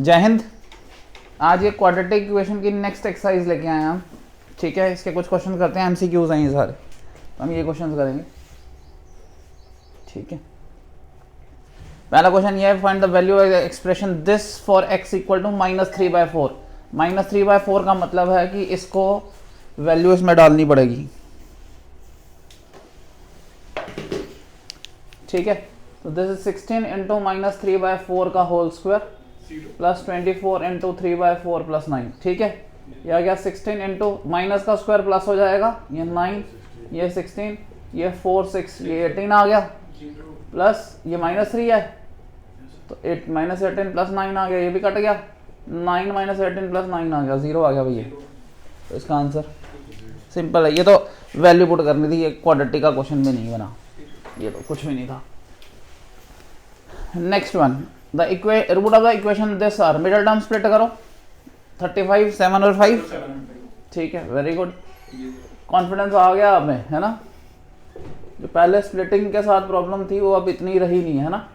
जय हिंद। आज ये क्वाड्रेटिक इक्वेशन की नेक्स्ट एक्सरसाइज लेके आए हैं हम। ठीक है, इसके कुछ क्वेश्चन करते हैं, एमसीक्यूज हैं ये सारे, तो हम ये क्वेश्चन करेंगे। ठीक है, पहला क्वेश्चन ये है, find the value of expression this for x equal to -3/4। -3/4 का मतलब है कि इसको वैल्यू इसमें डालनी पड़ेगी। ठीक है, तो दिस इज 16 इंटू -3/4 का whole square plus 24 into 3/4 plus 9। ठीक है, यह आ गया 16 इंटू माइनस का स्क्वायर प्लस हो जाएगा, ये 9, ये 16, ये 4 6, ये 18 आ गया, प्लस ये -3 है तो 8 -18 प्लस 9 आ गया, ये भी कट गया, 9 -18 प्लस 9 आ गया, 0 आ गया भैया। तो इसका आंसर सिंपल है। ये तो वैल्यू पुट करनी थी, ये क्वाड्रेटिक का क्वेश्चन भी नहीं बना, ये तो कुछ भी नहीं था। Next one, the root of the equation this are, middle term split करो, 35 7 और 5। ठीक है, वेरी गुड, कॉन्फिडेंस आ गया आप में, है ना। जो पहले स्प्लिटिंग के साथ प्रॉब्लम थी वो अब इतनी रही नहीं है ना,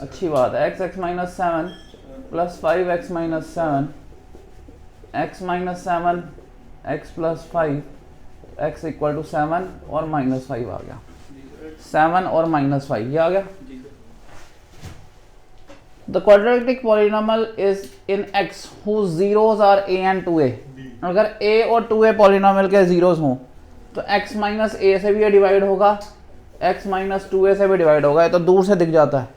अच्छी बात है। x -7 plus 5x -7 x -7 x plus 5 x equal to 7 और -5 आ गया, 7 और -5 ये आ गया। The quadratic polynomial is in x whose zeros are a and 2a। अगर a और 2a polynomial के zeros हों तो x माइनस a से भी ये डिवाइड होगा, x माइनस 2a से भी डिवाइड होगा, ये तो दूर से दिख जाता है,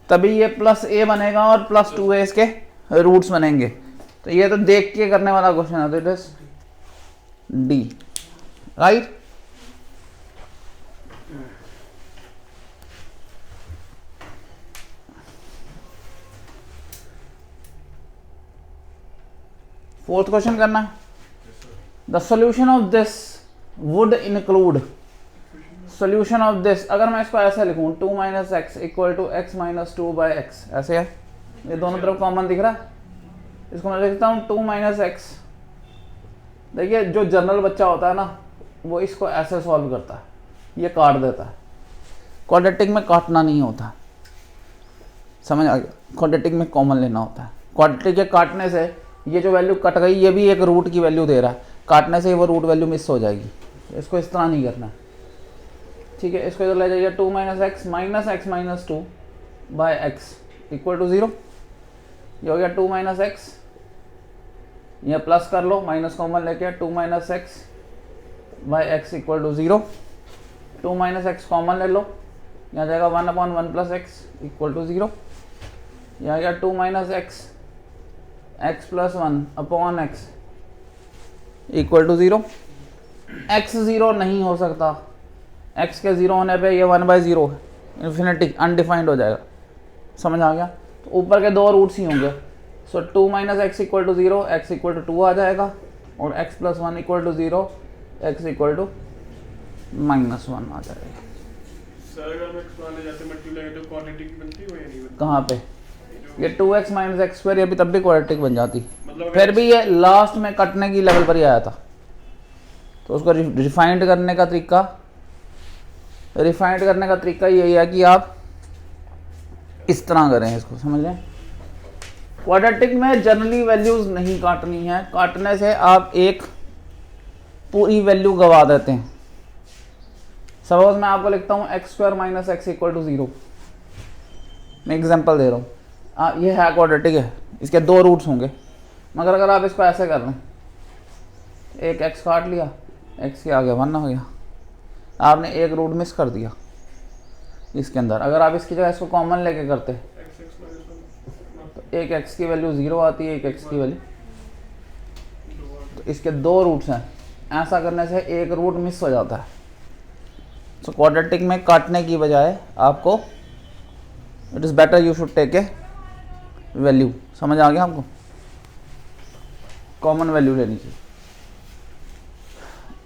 तभी ये प्लस a बनेगा और प्लस 2a इसके रूट्स बनेंगे। तो ये तो देख के करने वाला क्वेश्चन है, तो it is D, right. Fourth question करना है, the solution of this would include, solution of this अगर मैं इसको ऐसे लिखूं 2 - x equal to x - 2/x, ऐसे है, ये दोनों तरफ कॉमन दिख रहा है, इसको मैं लिखता हूँ 2 - x। देखिए जो जनरल बच्चा होता है ना वो इसको ऐसे सॉल्व करता है, ये काट देता है। क्वाड्रेटिक में काटना नहीं होता, समझ आ गया, क्वाड्रेटिक में कॉमन लेना होता है। क्वाड्रेटिक के काटने से ये जो वैल्यू कट गई ये भी एक रूट की वैल्यू दे रहा है, काटने से वो रूट वैल्यू मिस हो जाएगी, इसको इस तरह नहीं करना। ठीक है, इसको इधर ले जाइए, 2 - x -x - 2/x equal to 0। ये हो गया 2 - x, ये प्लस कर लो, माइनस कॉमन लेके 2 - x/x equal to 0। 2 - x common ले लो, यहाँ जाएगा 1/1 + x इक्वल टू 0। यहाँ आ गया 2 - x x + 1/x equal to 0। x 0 नहीं हो सकता, x के 0 होने पे ये 1/0 इन्फिनिटी अनडिफाइंड हो जाएगा, समझ आ गया। तो ऊपर के दो रूट्स ही होंगे, so 2 - x equal to 0, x equal to 2 आ जाएगा, और x + 1 equal to 0, x equal to -1 आ जाएगा। सर अगर मैं x वाले जाते मल्टीप्लाई तो क्वाड्रेटिक बनती है या नहीं बनती? कहाँ पे? ये 2x - x², ये भी तब भी क्वाड्रेटिक बन जाती, मतलब फिर भी ये लास्ट में कटने की लेवल पर ही आया था। तो उसको रिफाइंड करने का तरीका यही है कि आप इस तरह करें, इसको समझ लें। क्वाड्रेटिक में जनरली वैल्यूज नहीं काटनी है, काटने से आप एक पूरी वैल्यू गवा देते हैं। सपोज मैं आपको लिखता हूँ x² - x इक्वल टू 0, मैं एग्जांपल दे रहा हूँ। ये है क्वाड्रेटिक है, इसके दो रूट्स होंगे, मगर अगर आप इसको ऐसे कर लें, एक x काट लिया, x के आगे 1 हो गया, आपने एक रूट मिस कर दिया इसके अंदर। अगर आप इसकी जगह इसको कॉमन लेके करते तो एक x की वैल्यू 0 आती है, एक x की वैल्यू, तो इसके दो रूट्स हैं, ऐसा करने से एक रूट मिस हो जाता है। सो क्वाड्रेटिक में काटने की बजाय आपको it is better you should take a value, समझ आ गया आपको, कॉमन वैल्यू लेनी चाहिए।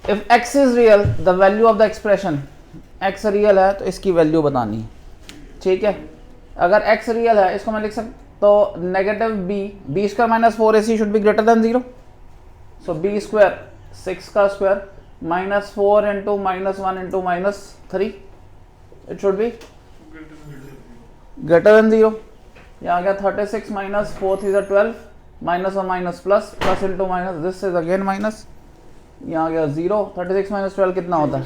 If x is real the value of the expression, x real है तो इसकी वैल्यू बतानी है। ठीक है, अगर x रियल है इसको मैं लिख सकता तो -b² - 4ac should be greater than 0। So b² 6 का square -4 into -1 into -3, it should be greater than 0। ये आ गया 36 माइनस 4 इज 12 माइनस और minus plus plus into minus this is again minus, ये आ गया 0। 36 माइनस 12 कितना होता है?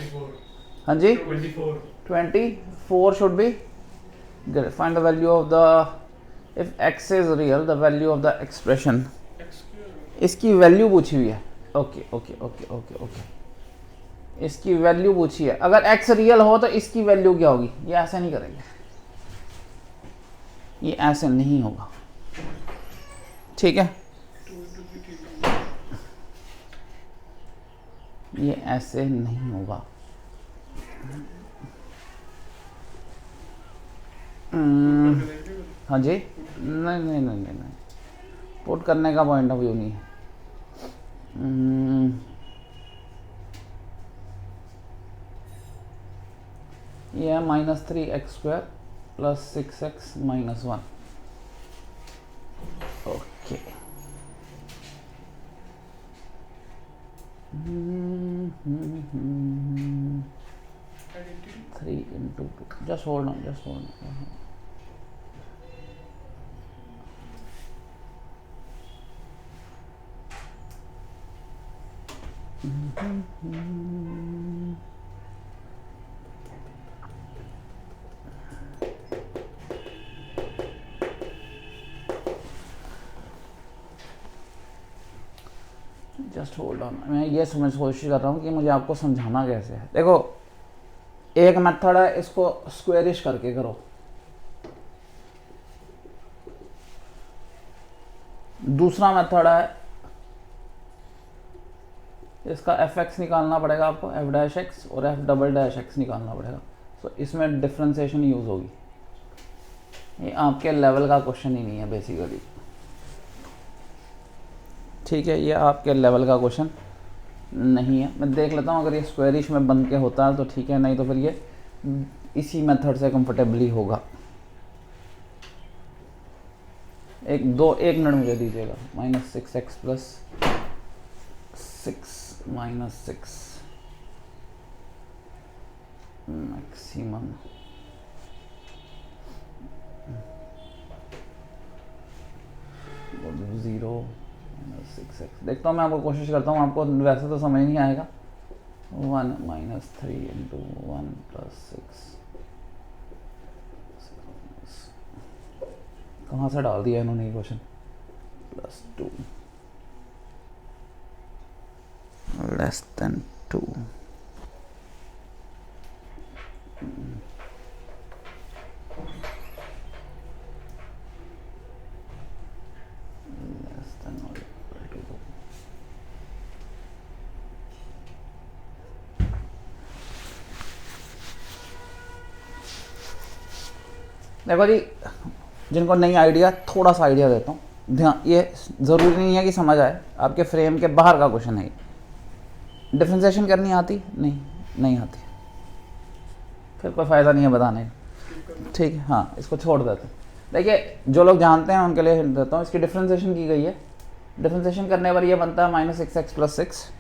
हाँ जी 24 should be find the value of the if x is real the value of the expression. इसकी वैल्यू पूछी हुई है। Okay okay okay okay okay, इसकी वैल्यू पूछी है। अगर x रियल हो तो इसकी वैल्यू क्या होगी? ये ऐसे नहीं करेंगे, ये ऐसे नहीं होगा, ठीक है? ये ऐसे नहीं होगा। हाँ जी, नहीं नहीं नहीं नहीं नहीं, पुट करने का पॉइंट ऑफ व्यू नहीं है। ये है -3x² plus 6x minus 1। Okay, 3 into 2, just hold on, just hold on. Just hold on, मैं ये समझ कोशिश कर रहा हूँ कि मुझे आपको समझाना कैसे है। देखो, एक मेथड है इसको स्क्वेरिश करके करो, दूसरा मेथड है इसका fx निकालना पड़ेगा आपको, f' और f" निकालना पड़ेगा। तो इसमें डिफ्रेंसिएशन यूज होगी। ये आपके लेवल का क्वेश्चन ही नहीं है बेसिकली, ठीक है? ये आपके लेवल का क्वेश्चन नहीं है। मैं देख लेता हूँ, अगर ये स्क्वेरिश में बन के होता है तो ठीक है, नहीं तो फिर ये इसी मेथड से कंफर्टेबली होगा। एक मिनट मुझे दीजिएगा। -6x plus 6 minus 6 maximum 0 -6x। देखता हूँ मैं, आपको कोशिश करता हूँ, आपको वैसे तो समझ नहीं आएगा। 1 - 3 into 1 + 6 कहाँ से डाल दिया इन्होंने ये question? +2 less than 2। less than or equal to 2। देखो जी, जिनको नहीं आइडिया, थोड़ा सा आइडिया देता हूँ, ध्यान। ये ज़रूरी नहीं है कि समझ आए, आपके फ्रेम के बाहर का क्वेश्चन है। डिफरेंशिएशन करनी आती? नहीं आती, फिर कोई फ़ायदा नहीं है बताने का, ठीक है? हाँ, इसको छोड़ देते हैं। देखिए, जो लोग जानते हैं उनके लिए हिंट देता हूँ। इसकी डिफरेंशिएशन की गई है, डिफरेंशिएशन करने पर ये बनता है -6x + 6,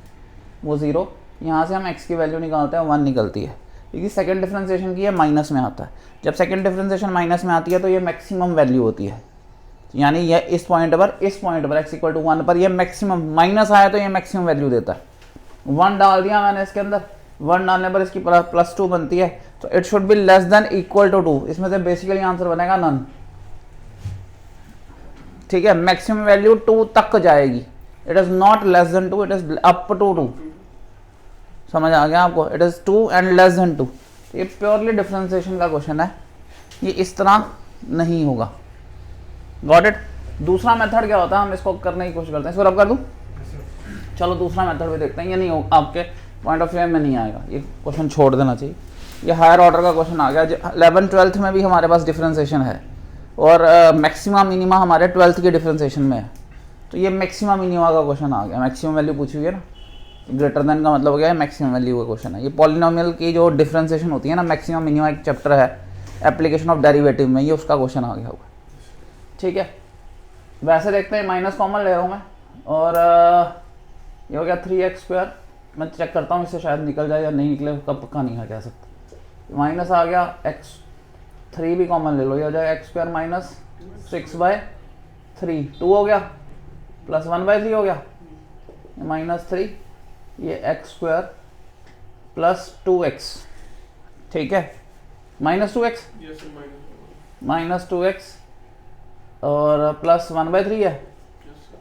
वो 0। यहाँ से हम x की वैल्यू निकालते हैं, 1 निकलती है, क्योंकि सेकंड डिफरेंशिएशन की है माइनस में आता है। जब सेकंड डिफरेंशिएशन माइनस में आती है तो ये मैक्सिमम वैल्यू होती है, यानी ये इस पॉइंट पर x = 1 पर ये मैक्सिमम, माइनस आया तो ये मैक्सिमम वैल्यू देता है। 1 डाल दिया मैंने इसके अंदर, 1 डालने पर इसकी +2 बनती है, तो it should be less than equal to 2। इसमें से बेसिकली आंसर बनेगा नन, ठीक है? मैक्सिमम वैल्यू 2 तक जाएगी, it is not less than 2, it is up to 2। समझ आ गया आपको? It is 2 and less than 2। ये प्योरली डिफरेंशिएशन का क्वेश्चन है, ये इस तरह नहीं होगा। Got it? दूसरा मेथड क्या होता है, हम इसको करने की कोशिश करते हैं। इसको रब कर दूं? चलो दूसरा मेथड भी देखते हैं। ये नहीं हो, आपके पॉइंट ऑफ व्यू में नहीं आएगा, ये क्वेश्चन छोड़ देना चाहिए। ये हायर ऑर्डर का क्वेश्चन आ गया। 11th 12th में भी हमारे पास डिफरेंशिएशन है, और मैक्सिमा मिनिमा हमारे 12th के डिफरेंशिएशन में है। तो ये मैक्सिमा मिनिमा का क्वेश्चन आ गया। मैक्सिमम वैल्यू पूछी हुई है ना, ग्रेटर देन का मतलब हो गया है मैक्सिमम वैल्यू का क्वेश्चन है। ये पॉलिनोमियल की जो डिफरेंशिएशन होती है ना, मैक्सिमम मिनिमा एक चैप्टर है एप्लीकेशन ऑफ डेरिवेटिव में, ये उसका क्वेश्चन आ गया होगा, ठीक है? वैसे देखते हैं, माइनस कॉमन ले रहा हूँ मैं, और ये हो गया 3x²। मैं चेक करता हूँ इससे शायद निकल जाए या नहीं निकले, कब पक्का नहीं है कह सकता। माइनस आ गया, x3 भी कॉमन ले लो, ये हो जाएगा x² - 6/3 2 हो गया प्लस 1/3 हो गया -3 ये x² प्लस 2x ठीक है -2x यस सर -2x और प्लस 1/3 है।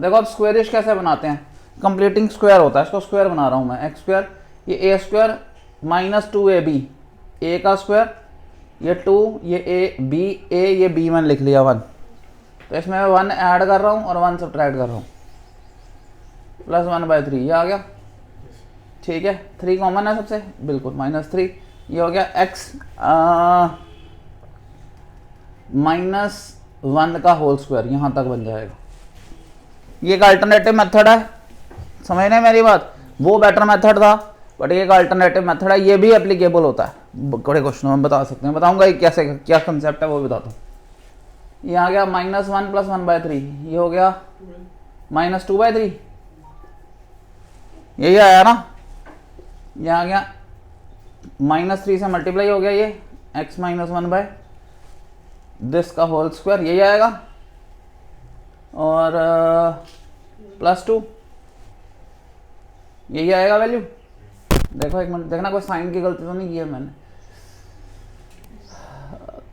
देखो अब स्क्वेयरिश कैसे बनाते हैं, कंप्लीटिंग स्क्वायर होता है, इसको स्क्वायर बना रहा हूँ मैं x² ये a² -2ab a का स्क्वायर ये 2 ये a ये b1 लिख लिया 1 तो इसमें मैं 1 ऐड कर रहा हूँ और 1 सब्ट्रैक्ट कर रहा हूँ प्लस 1/3 ये आ गया ठीक है 3 कॉमन है सबसे बिल्कुल -3 ये हो गया x -1 का होल स्क्वायर यहाँ तक बन जाएगा। ये एक अल्टरनेटिव मेथड है, समझ रहे मेरी बात, वो बेटर मेथड था बट ये एक अल्टरनेटिव मेथड है, ये भी एप्लीकेबल होता है बड़े क्वेश्चनों में बता सकते हैं, बताऊंगा कैसे क्या कंसेप्ट है वो भी बताता हूँ। ये आ गया -1 प्लस 1/3 ये हो गया -2/3 यही आया ना, ये आ गया -3 से मल्टीप्लाई हो गया ये x -1 दिस का होल स्क्वायर यही आएगा और +2 यही आएगा वैल्यू। देखो एक मिनट देखना कोई साइन की गलती तो नहीं की है मैंने।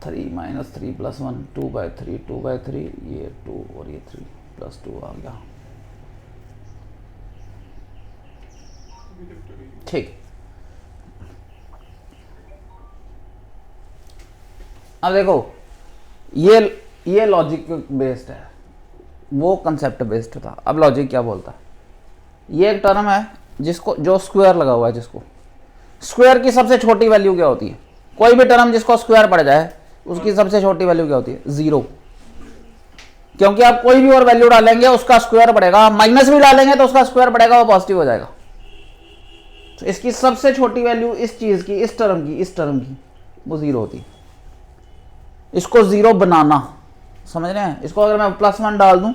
3 - 3 + 1 2/3 ये 2 और ये 3 +2 आ गया ठीक। अब देखो ये लॉजिक बेस्ड है, वो कंसेप्ट बेस्ड था। अब लॉजिक क्या बोलता है, ये एक टर्म है जिसको जो स्क्वायर लगा हुआ है, जिसको स्क्वायर की सबसे छोटी वैल्यू क्या होती है, कोई भी टर्म जिसको स्क्वायर पड़ जाए उसकी सबसे छोटी वैल्यू क्या होती है 0, क्योंकि आप कोई भी और वैल्यू डालेंगे उसका स्क्वायर पड़ेगा, माइनस भी डालेंगे तो उसका स्क्वायर पड़ेगा वो पॉजिटिव हो जाएगा। तो इसकी सबसे छोटी वैल्यू इस चीज की इस टर्म की वो 0 होती है। इसको 0 बनाना समझ रहे हैं, इसको अगर मैं +1 डाल दूं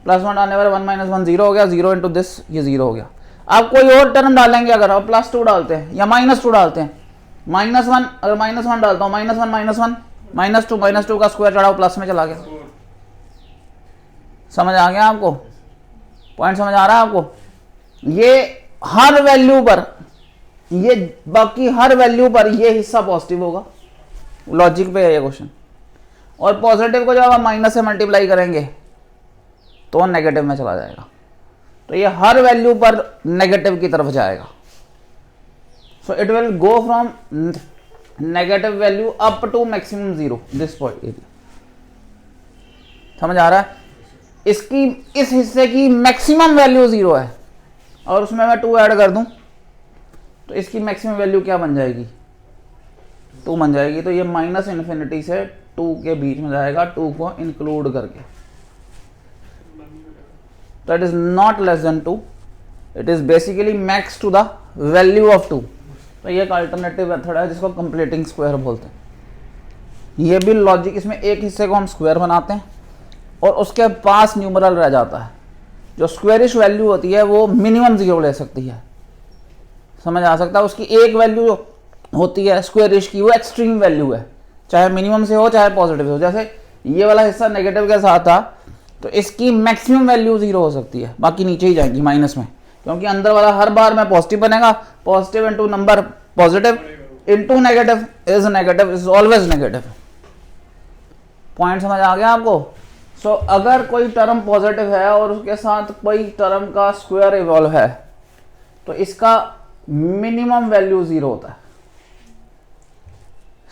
+1 डालने पर 1 - 1 0 हो गया 0 × दिस ये 0 हो गया। आप कोई और टर्म डालेंगे अगर आप +2 डालते हैं या -2 डालते हैं -1 अगर -1 डालता हूँ -1 -2 का स्क्वायर चढ़ाओ प्लस में चला गया। समझ आ गया आपको, पॉइंट समझ आ रहा है आपको। ये हर वैल्यू पर ये बाकी हर वैल्यू पर ये हिस्सा पॉजिटिव होगा, लॉजिक पे है ये क्वेश्चन। और पॉजिटिव को जब आप माइनस से मल्टीप्लाई करेंगे तो नेगेटिव में चला जाएगा, तो ये हर वैल्यू पर नेगेटिव की तरफ जाएगा। So it will go from negative value up to maximum 0 this point. समझ आ रहा है, इसकी इस हिस्से की मैक्सिमम वैल्यू 0 है और उसमें मैं 2 ऐड कर दूं तो इसकी मैक्सिमम वैल्यू क्या बन जाएगी 2 बन जाएगी। तो ये -∞ से 2 के बीच में जाएगा 2 को इंक्लूड करके, तो it is not less than 2, it is basically max to the value of 2। तो ये एक अल्टरनेटिव मेथड है जिसको कंप्लीटिंग स्क्वायर बोलते हैं। ये भी लॉजिक, इसमें एक हिस्से को हम स्क्वायर बनाते हैं और उसके पास न्यूमरल रह जाता है। जो स्क्वायरिश वैल्यू होती है वो मिनिमम 0 ले सकती है, समझ आ सकता है। उसकी एक वैल्यू जो होती है स्क्वायरिश की वो एक्सट्रीम वैल्यू है, चाहे मिनिमम से हो चाहे पॉजिटिव हो। जैसे ये वाला हिस्सा नेगेटिव के साथ था तो इसकी मैक्सिमम वैल्यू 0 हो सकती है, बाकी नीचे ही जाएगी माइनस में, क्योंकि अंदर वाला हर बार में पॉजिटिव बनेगा। Positive into number positive into negative is always negative. Point समझ आ गया आपको। सो अगर कोई टर्म पॉजिटिव है और उसके साथ कोई टर्म का स्क्वायर इवॉल्व है तो इसका मिनिमम वैल्यू 0 होता है।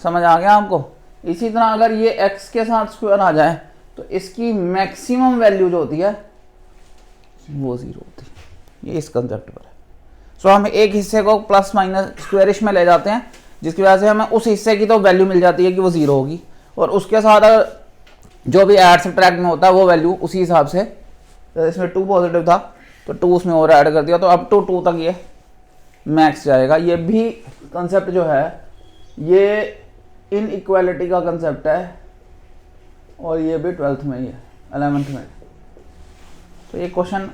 समझ आ गया आपको। इसी तरह अगर ये x के साथ स्क्वायर आ जाए तो इसकी मैक्सिमम वैल्यू जो होती है वो 0 होती है। ये इस कंसेप्ट पर है। सो हम एक हिस्से को प्लस माइनस स्क्वायरिश में ले जाते हैं जिसकी वजह से हमें उस हिस्से की तो वैल्यू मिल जाती है कि वो 0 होगी, और उसके साथ अगर जो भी ऐड सब्ट्रैक्ट में होता है वो वैल्यू उसी हिसाब से, इसमें 2 पॉजिटिव था तो 2 उसमें और ऐड कर दिया तो अप टू 2 तक ये मैक्स जाएगा। ये भी कंसेप्ट जो है ये इनइक्वालिटी का कंसेप्ट है और ये भी 12th में ही है, 11th में। तो ये क्वेश्चन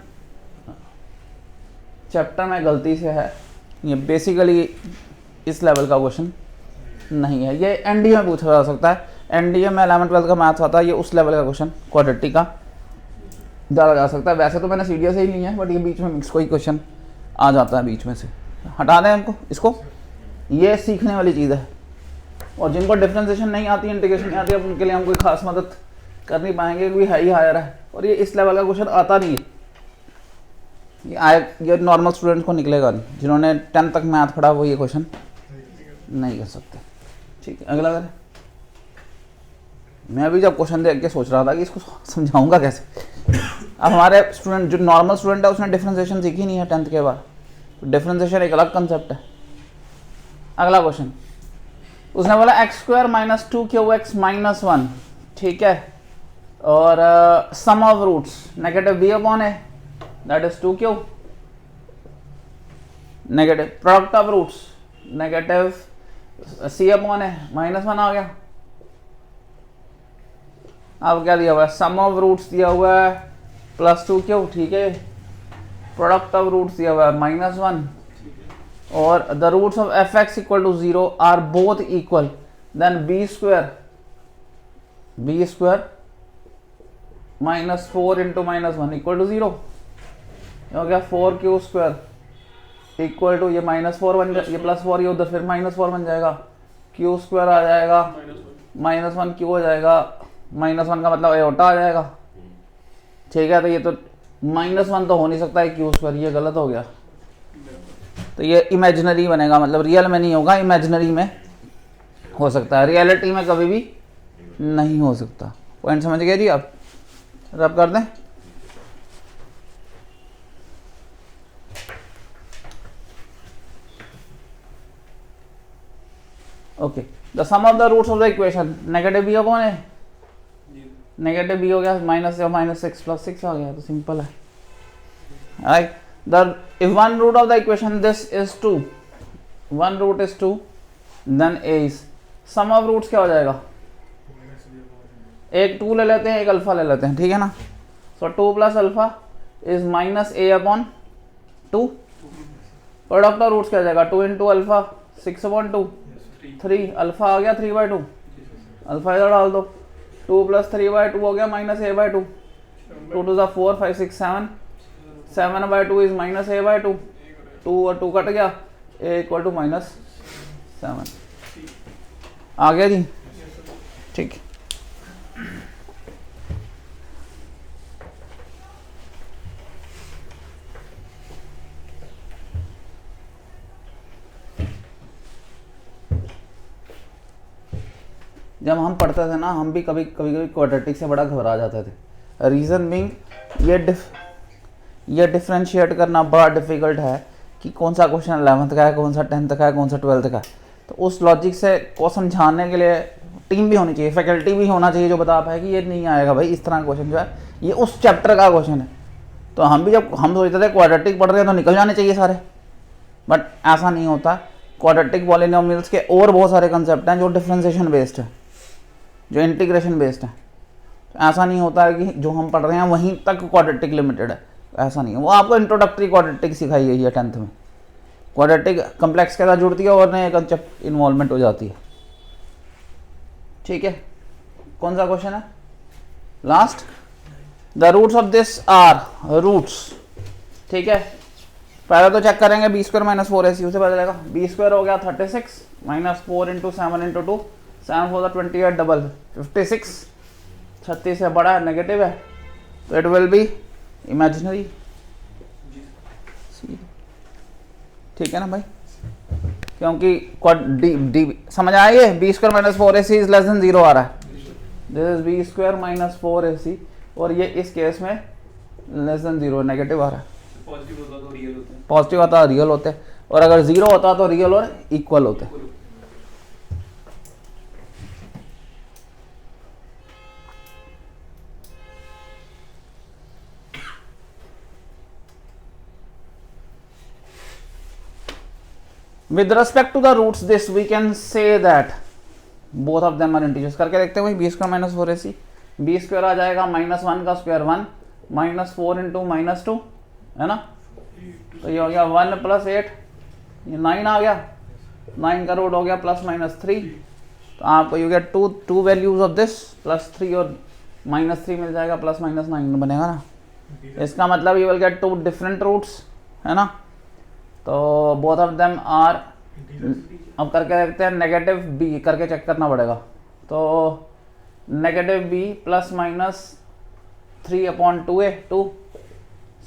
चैप्टर में गलती से है, ये बेसिकली इस लेवल का क्वेश्चन नहीं है, ये एनडी में पूछा जा सकता है। एनडीए में 11th-12th का मैथ्स आता है, ये उस लेवल का क्वेश्चन क्वाड्रेटिक का ज़्यादा जा सकता है। वैसे तो मैंने सीडीएस से ही ली है, बट ये बीच में मिक्स कोई क्वेश्चन आ जाता है बीच में से, हटा दें इनको, इसको। ये सीखने वाली चीज़ है, और जिनको डिफ्रेंसिएशन नहीं आती, इंटीग्रेशन नहीं आती, अब उनके लिए हम कोई खास मदद कर नहीं पाएंगे, क्योंकि हाई हायर है और ये इस लेवल का क्वेश्चन आता नहीं है। ये नॉर्मल स्टूडेंट्स को निकलेगा नहीं, जिन्होंने 10th तक मैथ पढ़ा वो ये क्वेश्चन नहीं कर सकते। ठीक है, अगला करें। मैं अभी जब क्वेश्चन देख के सोच रहा था कि इसको समझाऊंगा कैसे। अब हमारे स्टूडेंट जो नॉर्मल स्टूडेंट है उसने डिफ्रेंसिएशन सीखी नहीं है 10th के बाद, तो डिफ्रेंसिएशन एक अलग कंसेप्ट है। अगला क्वेश्चन उसने बोला x² - 2qx - 1, ठीक है, और sum of roots negative b/a that is 2q, negative product of roots negative c/a -1 आ गया। अब क्या दिया हुआ है, सम ऑफ रूट्स दिया हुआ है +2q, ठीक है, प्रोडक्ट ऑफ रूट्स दिया हुआ है -1, और the roots of f(x) = 0 are both equal, then b² - 4 × -1 = 0 हो गया। 4q² इक्वल टू ये -4 बन जाएगा, ये +4 ये उधर फिर -4 बन जाएगा, q² आ जाएगा -1 q हो जाएगा, -1 का मतलब एओटा आ जाएगा, ठीक है। तो ये तो -1 तो हो नहीं सकता है q², ये गलत हो गया, तो ये इमेजिनरी बनेगा, मतलब रियल में नहीं होगा, इमेजिनरी में हो सकता है, रियलिटी में कभी भी नहीं हो सकता। पॉइंट समझ गए जी आप? रब कर दें। Okay, the sum of the roots of the equation negative b कौन है, नेगेटिव b हो गया, -6 + 6 आ गया, तो सिंपल है। Right, the if one root of the equation this is 2, one root is 2, then a is sum of roots क्या हो जाएगा, एक 2 ले लेते हैं, एक अल्फा ले लेते हैं, ठीक है ना। So 2 + alpha is -a/2, product of roots क्या हो जाएगा, 2 × अल्फा 6/2, 3 अल्फा आ गया 3/2, अल्फा इधर डाल दो, 2 + 3/2 हो गया -a/2, 2 2 4 5 6 7, 7/2 इज -a/2, 2 और 2 कट गया, a = -7 आ गया जी, ठीक। जब हम पढ़ते थे ना, हम भी कभी कभी क्वाड्रेटिक से बड़ा घबरा जाते थे। रीज़न बीइंग ये डिफ्रेंशिएट करना बड़ा डिफ़िकल्ट है कि कौन सा क्वेश्चन 11th का है, कौन सा 10th का है, कौन सा 12th का है। तो उस लॉजिक से को समझाने के लिए टीम भी होनी चाहिए, फैकल्टी भी होना चाहिए जो बता पाए कि ये नहीं आएगा भाई, इस तरह का क्वेश्चन जो है ये उस चैप्टर का क्वेश्चन है। तो हम भी जब हम सोचते थे क्वाड्रेटिक पढ़ रहे हैं तो निकल जाने चाहिए सारे, बट ऐसा नहीं होता। क्वाड्रेटिक पॉलिनोमियल्स के और बहुत सारे कंसेप्ट हैं जो डिफ्रेंशिएशन बेस्ड है, जो इंटीग्रेशन बेस्ड है। तो ऐसा नहीं होता है कि जो हम पढ़ रहे हैं वहीं तक क्वाड्रेटिक लिमिटेड है, ऐसा नहीं है। वो आपको इंट्रोडक्टरी क्वाड्रेटिक सिखाई गई है 10th में, क्वाड्रेटिक कम्प्लेक्स के साथ जुड़ती है और नए कंसेप्ट इन्वॉल्वमेंट हो जाती है, ठीक है। कौन सा क्वेश्चन है last, the roots of this are roots, ठीक है। पहले तो चेक करेंगे b² - 4ac, उसे पता चलेगा। b² हो गया 36 -4 × 7 × 2, 7 4 28 डबल 56, 36 से बड़ा है, नेगेटिव है, तो इट विल बी इमेजिनरी, ठीक है ना भाई, क्योंकि समझ आइए b² - 4ac is less than 0 आ रहा है, दिस इज b² - 4ac, और ये इस केस में लेस देन 0 नेगेटिव आ रहा है। पॉजिटिव होता है रियल होते हैं, और अगर 0 होता तो रियल और इक्वल होते। With respect to the roots, this we can say that both of them are integers। करके देखते हैं भाई, b² - 4ac, b² आ जाएगा -1 का स्क्वायर 1, -4 × -2 है ना, तो ये हो गया 1 + 8, ये 9 आ गया, 9 का रूट हो गया +-3, तो आपको you get to values of this +3 और -3 मिल जाएगा, +-9 बनेगा ना। इसका मतलब you will get 2 different roots, है ना। तो बोथ ऑफ देम आर, अब करके देखते हैं, -b करके चेक करना पड़ेगा। तो -b ±3/2a 2,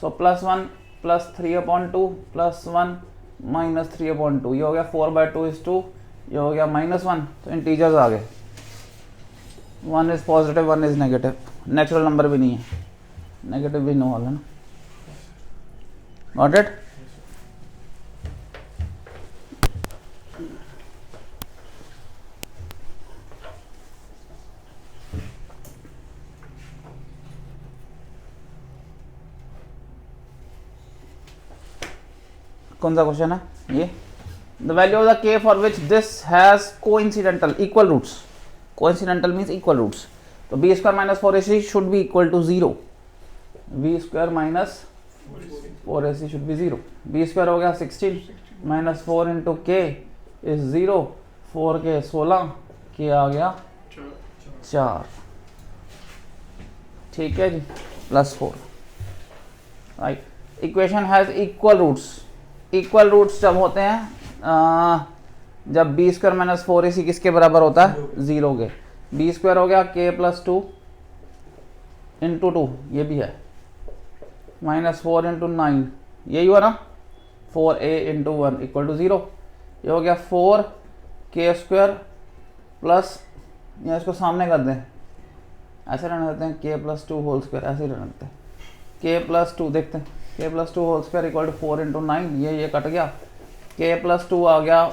सो +1 +3/2 +1 -3/2, ये हो गया 4/2 is 2, ये हो गया -1। तो इंटीजर्स आ गए, 1 is positive 1 is negative, natural number भी नहीं है, नेगेटिव भी नो वाला ना। Got it. कौन सा क्वेश्चन है ये? The value of the k for which this has coincidental equal roots, coincidental means equal roots. तो b² - 4ac should be equal to 0, b² - 4ac should be 0। b² हो गया 16 -4 into k is 0, 4k 16, k आ गया 4, ठीक है जी, +4। Right, equation has equal roots. Equal roots जब होते हैं जब b² - 4ac किसके बराबर होता है? 0 के। b² हो गया k + 2 इंटू 2, ये भी है, -4 इंटू 9, यही हुआ ना, 4a इंटू 1 इक्वल टू 0। ये हो गया 4k² प्लस, या इसको सामने कर दें, ऐसे रहने देते हैं, k + 2 होल स्क्वायर, ऐसे ही रहने देते हैं, k + 2 देखते हैं, k + 2 whole square equal to 4 into 9, ये कट गया, k + 2 आ गया,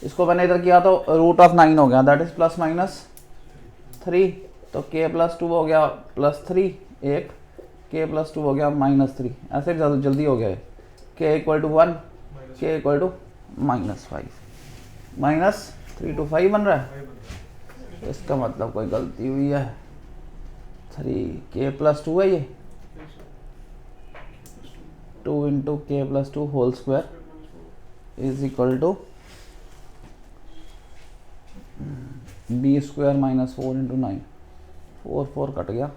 इसको मैंने इधर किया तो √9 हो गया, दैट इज +-3, तो k + 2 हो गया +3 1, k + 2 हो गया -3, ऐसे जल्दी हो गया है। k = 1, k = -5, -3 to 5 बन रहा है, इसका मतलब कोई गलती हुई है, 3 k + 2 है ये, 2 into k + 2 whole square is equal to b² - 4 into 9, 4 cut गया,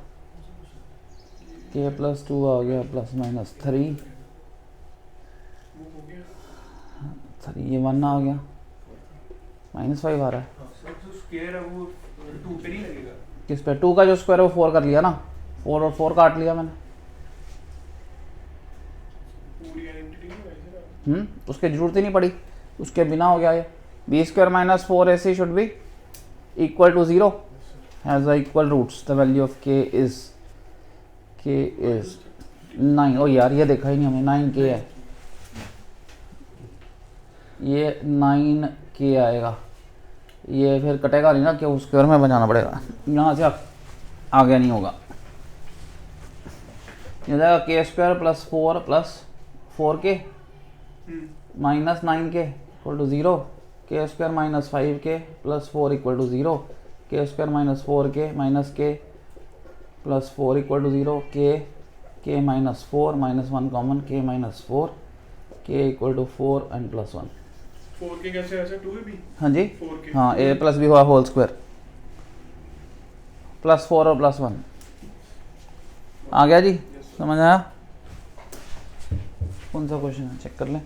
k + 2 आ गया +-3, ये 1 आ गया, -5 आ रहा है, किस पे? 2 का जो स्क्वायर है वो 4 कर लिया ना, 4 और 4 काट लिया मैंने, उसकी जरूरत ही नहीं पड़ी, उसके बिना हो गया ये। b² - 4ac should be equal to 0, has equal roots, the value of k is 9। ओ यार, ये देखा ही नहीं हमने, 9k है, ये 9k आएगा, ये फिर कटेगा नहीं ना, कि स्क्वायर में बनाना पड़ेगा, यहाँ से आगे नहीं होगा, ये जाएगा k² + 4 + 4k -9k equal to 0, k² - 5k + 4 equal to 0, k² - 4k - k + 4 equal to 0, k -4 -1 common, k -4, k equal to 4 and +1। 4k कैसे ऐसे 2 भी? हाँ जी, 4k, हाँ, a + b हुआ होल स्क्वायर, +4 और +1 आ गया जी, समझ आया? कौन सा क्वेश्चन है, चेक कर लें,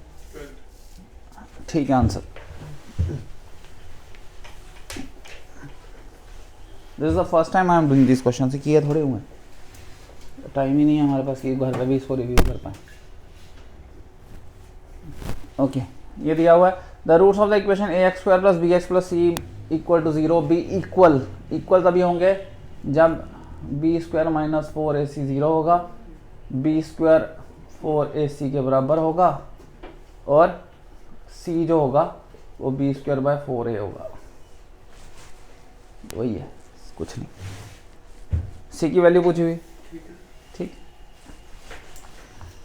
ठीक है answer. This is the first time I am doing this question, से किए थोड़े हुए, टाइम ही नहीं है हमारे पास कि घर पे भी इसको रिव्यू कर पाए। ओके, ये दिया हुआ है, the roots of the equation ax² + bx + c equal to 0, be equal तभी होंगे जब b² - 4ac 0 होगा, b² 4ac के बराबर होगा, और c जो होगा वो b² / 4a होगा, वही है, कुछ नहीं, c की वैल्यू पूछी हुई, ठीक।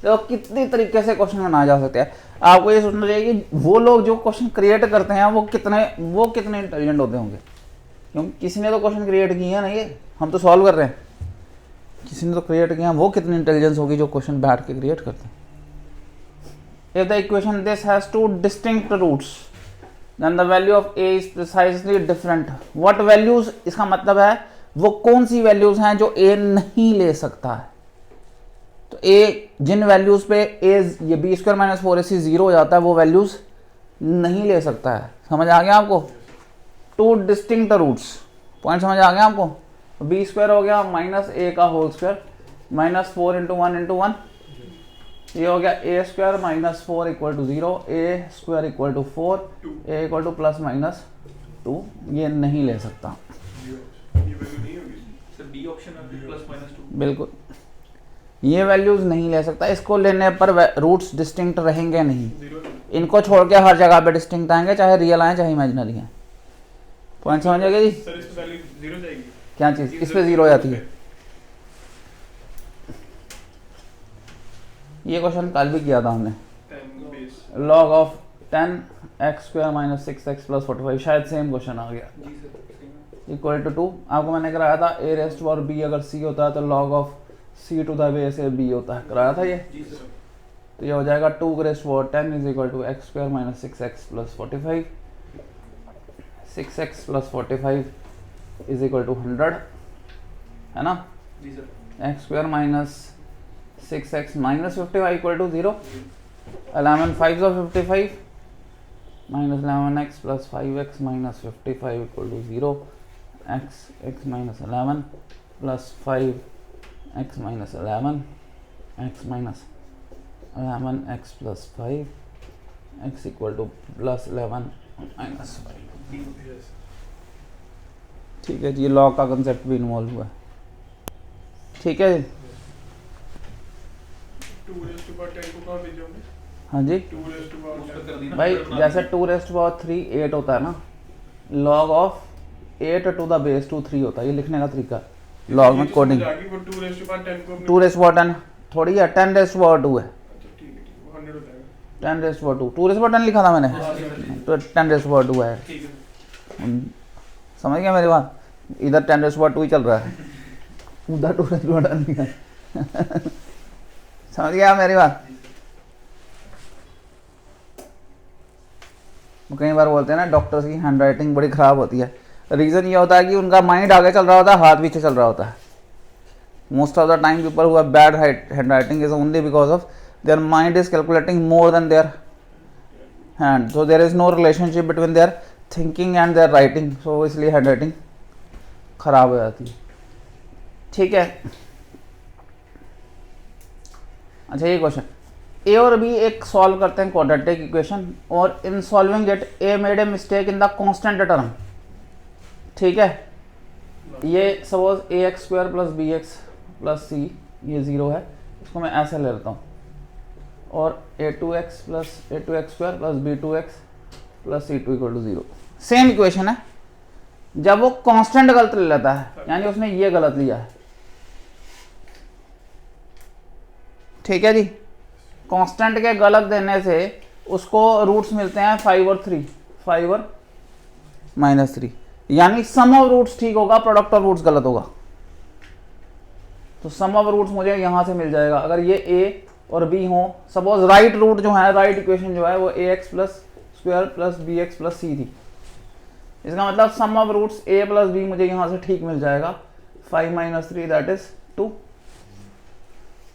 तो कितनी तरीके से क्वेश्चन बनाया जा सकता है, आपको ये सोचना चाहिए कि वो लोग जो क्वेश्चन क्रिएट करते हैं वो कितने इंटेलिजेंट होते होंगे, क्योंकि किसी ने तो क्वेश्चन क्रिएट किए हैं ना, ये हम तो सॉल्व कर रहे हैं, किसी ने तो क्रिएट किया, वो कितनी इंटेलिजेंस होगी जो क्वेश्चन बैठ के क्रिएट करते हैं। If the equation this has two distinct roots, then the value of a is precisely different. What values, इसका मतलब है वो कौन सी वैल्यूज हैं जो ए नहीं ले सकता है। तो ए जिन वैल्यूज पे ए ये बी स्क्वायर माइनस 4ac 0 हो जाता है वो वैल्यूज नहीं ले सकता है। समझ आ गया आपको? टू डिस्टिंक्ट रूट्स, पॉइंट समझ आ गया आपको? बी स्क्वायर हो गया माइनस ए का whole square minus 4 into 1 into 1, ये हो गया A square minus 4 equal to 0, A square equal to 4, A equal to plus minus 2, ये नहीं ले सकता। ये वैल्यू नहीं होगी सर, बी ऑप्शन में प्लस माइनस 2 बिल्कुल, ये वैल्यूज नहीं ले सकता। इसको लेने पर रूट्स डिस्टिंक्ट रहेंगे नहीं, 0 इनको छोड़ के हर जगह पे डिस्टिंक्ट आएंगे, चाहे रियल आए चाहे इमेजिनरी आए। पॉइंट समझ आ गया जी? सर इस पे वैल्यू 0 जाएगी। क्या चीज इस पे 0 हो जाती है? ये क्वेश्चन कल भी किया था हमने। 10 base log of 10x square minus 6x plus 45, शायद सेम क्वेश्चन आ गया। जी सर। इक्वल टू 2, आपको मैंने कराया था a रेस्ट और b अगर c होता है तो log of c to the base a b होता है, कराया था ये। जी सर। तो ये हो जाएगा 2 raised for 10 is equal to x square minus 6x plus 45, 6x plus 45 is equal to 100, है ना? जी sir. x square minus 6x minus 55 equal to 0, 11 5 of 55 minus 11x plus 5x minus 55 equal to 0, x minus 11 plus 5x minus 11, x minus 11 x plus 5 x equal to plus 11 minus 5। Yes ठीक है जी, ये law का concept भी involve हुआ है। ठीक है जी, 2 raise to power 10 को कहां भेज जाओगे? हाँ जी 2 रेज़ टू पावर 10 कर देना भाई, जैसे 2 रेस्ट पावर 3 8 होता है ना, log of 8 to the base 2 3 होता है, ये लिखने का तरीका लॉग में कोडिंग। जाएगी वो 2 रेज़ टू पावर 10 को 2 रेस्ट पावर 10 थोड़ी है, 10 रेस्ट पावर 2 है, अच्छा ठीक है, वो 100 हो जाएगा। 10 रेस्ट पावर 2, 2 रेस्ट पावर 10 लिखा था मैंने, तो 10 रेस्ट पावर 2 है। ठीक है। समझ गया मेरी बात? इधर 10 रेस्ट पावर 2 ही चल रहा है, उधर 2 रेस्ट पावर 10 है। समझ गया मेरी बात? वो कई बार बोलते हैं ना डॉक्टर्स की हैंड राइटिंग बड़ी ख़राब होती है, रीज़न ये होता है कि उनका माइंड आगे चल रहा होता है, हाथ पीछे चल रहा होता है। Most of the time people who have bad hand writing is only because of their mind is calculating more than their hand, so there is no relationship between their thinking and their writing, so इसलिए hand writing ख़राब हो जाती है। ठीक है, अच्छा ये question ए और बी एक सॉल्व करते हैं क्वाड्रेटिक इक्वेशन, और in solving it A made a mistake in the constant term. ठीक है, ये suppose A X square plus B X plus C ये 0 है, इसको मैं ऐसे ले लेता हूँ, और a2x square plus b2x plus c2 equal to 0, same equation है। जब वो कांस्टेंट गलत ले लेता है, यानी उसने ये गलत लिया है, ठीक है जी, कांस्टेंट के गलत देने से उसको रूट्स मिलते हैं 5 और 3, 5 और -3, यानी सम ऑफ रूट्स ठीक होगा, प्रोडक्ट ऑफ रूट्स गलत होगा। तो सम ऑफ रूट्स मुझे यहां से मिल जाएगा अगर ये a और b हो। सपोज राइट रूट जो है, राइट इक्वेशन जो है वो ax plus square plus bx plus c थी, इसका मतलब sum of roots a plus b मुझे यहां से ठीक मिल जाएगा, 5 - 3 दैट इज 2।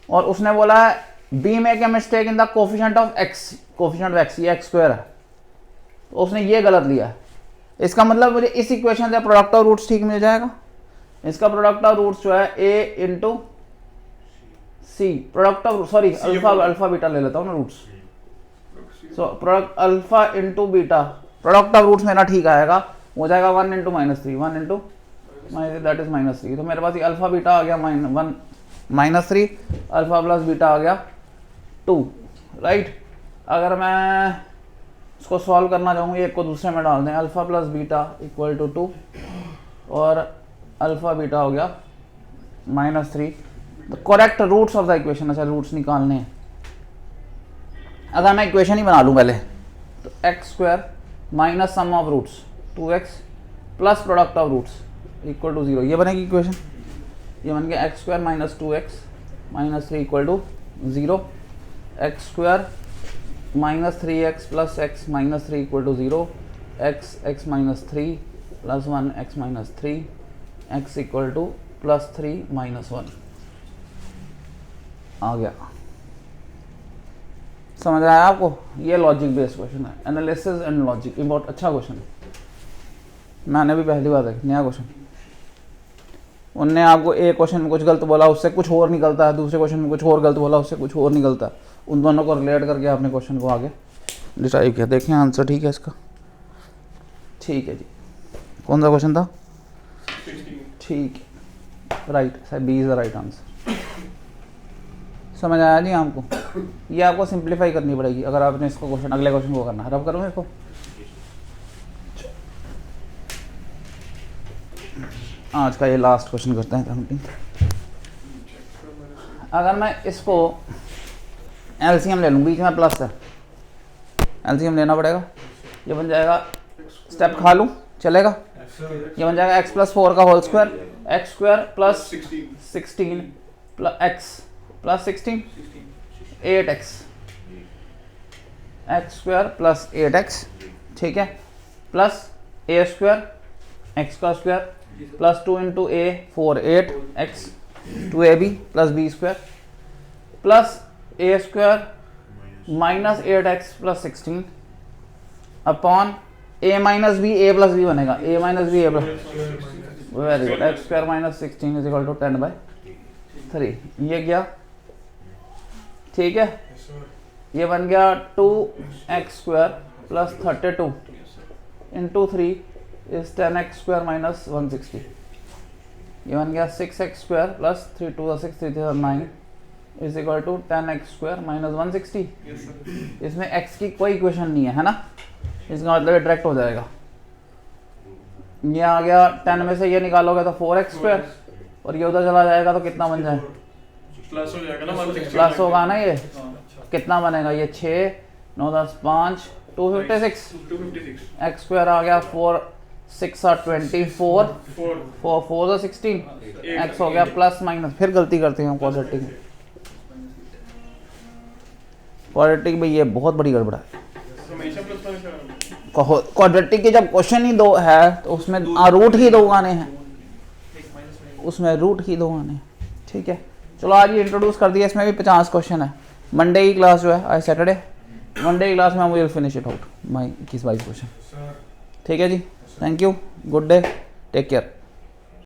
और उसने बोला है b make a mistake in the coefficient of x, coefficient of x ये x स्क्वायर है, तो उसने ये गलत लिया है। इसका मतलब मुझे इस इक्वेशन से प्रोडक्ट ऑफ रूट्स ठीक मिल जाएगा। इसका प्रोडक्ट ऑफ रूट्स जो है a इंटू C, product of sorry alpha beta ले लेता हूँ ना roots, so product alpha into beta, product of roots मेरा ठीक आएगा, हो जाएगा 1 इंटू -3, 1 इंटू दैट इज -3, तो मेरे पास ये अल्फा बीटा आ गया 1 -3, अल्फा प्लस बीटा आ गया 2, राइट। अगर मैं इसको सॉल्व करना चाहूँ, एक को दूसरे में डाल दें, alpha plus beta equal to 2 और अल्फा बीटा हो गया -3, the correct roots of the equation. अच्छा रूट्स निकालने हैं, अगर मैं इक्वेशन ही बना लूँ पहले, तो X square minus sum of roots 2x plus product of roots equal to 0, ये बनेगी इक्वेशन। ये बन गया X square minus 2x minus 3 equal to 0, X square minus 3x plus x minus 3 equal to 0, X X minus three plus one X minus three X equal to plus three minus one आ गया। समझ आया आपको? ये logic based question है, analysis and logic. ये बहुत अच्छा क्वेश्चन है, मैंने भी पहली बार देखा नया क्वेश्चन। उनने आपको एक क्वेश्चन में कुछ गलत बोला, उससे कुछ और निकलता है, दूसरे क्वेश्चन में कुछ और गलत बोला, उससे कुछ और निकलता है। उन दोनों को रिलेट करके आपने क्वेश्चन को आगे डिसाइड किया। देखें आंसर ठीक है इसका? ठीक है जी। कौन सा क्वेश्चन था? 16। ठीक है, right, sir B is the right answer. समझ आया नहीं आपको? ये आपको सिंप्लीफाई करनी पड़ेगी अगर आपने इसको क्वेश्चन अगले क्वेश्चन को करना है। रब करूँ इसको? आज का ये लास्ट क्वेश्चन करते हैं काउंटिंग। अगर मैं इसको एलसीएम ले लूँ, बीच में प्लस है, एलसीएम लेना पड़ेगा। ये बन जाएगा, स्टेप खा लूँ चलेगा? ये बन जाएगा एक्स प्लस फोर का whole square, X square plus 16 plus X plus 16 8x, X square plus 8x, ठीक है, प्लस ए स्क्वायर एक्स का square plus 2 into A 4 8x 2ab plus B square plus A square minus 8x plus 16 upon A minus B, A plus B बनेगा, A minus B A plus, very good, X square minus 16 is equal to 10/3। ये क्या? ठीक है, ये बन गया 2x square plus 32 into 3 is 10x square minus 160। ये बन गया 6x square plus 3 2 6 3 9 is equal to 10x square minus 160। इसमें x की कोई इक्वेशन नहीं है ना, इसका मतलब ये डायरेक्ट हो जाएगा। ये आ गया 10 में से ये निकालोगे तो 4x स्क्वायर और ये उधर चला जाएगा तो कितना बन जाए? प्लस हो जाएगा ना 160। प्लस होगा ना ये, कितना बनेगा ये? 6 9 10 5 256 एक्स स्क्वायर आ गया 4 6 are 24 4 4 16 एक्स हो गया प्लस माइनस। फिर गलती करते हैं क्वाड्रेटिक में, क्वाड्रेटिक में ये बहुत बड़ी गड़बड़ है। हमेशा प्लस माइनस करना। क्वाड्रेटिक के जब क्वेश्चन ही दो है तो उसमें रूट ही दो आने हैं, उसमें रूट ही दो आने हैं, ठीक है। चलो आज ये इंट्रोड्यूस कर दिया, इसमें भी 50 क्वेश्चन है। मंडे की क्लास जो है आज सैटरडे, मंडे की क्लास में we will finish it out my 21-22 question, ठीक है जी। Thank you, good day, take care.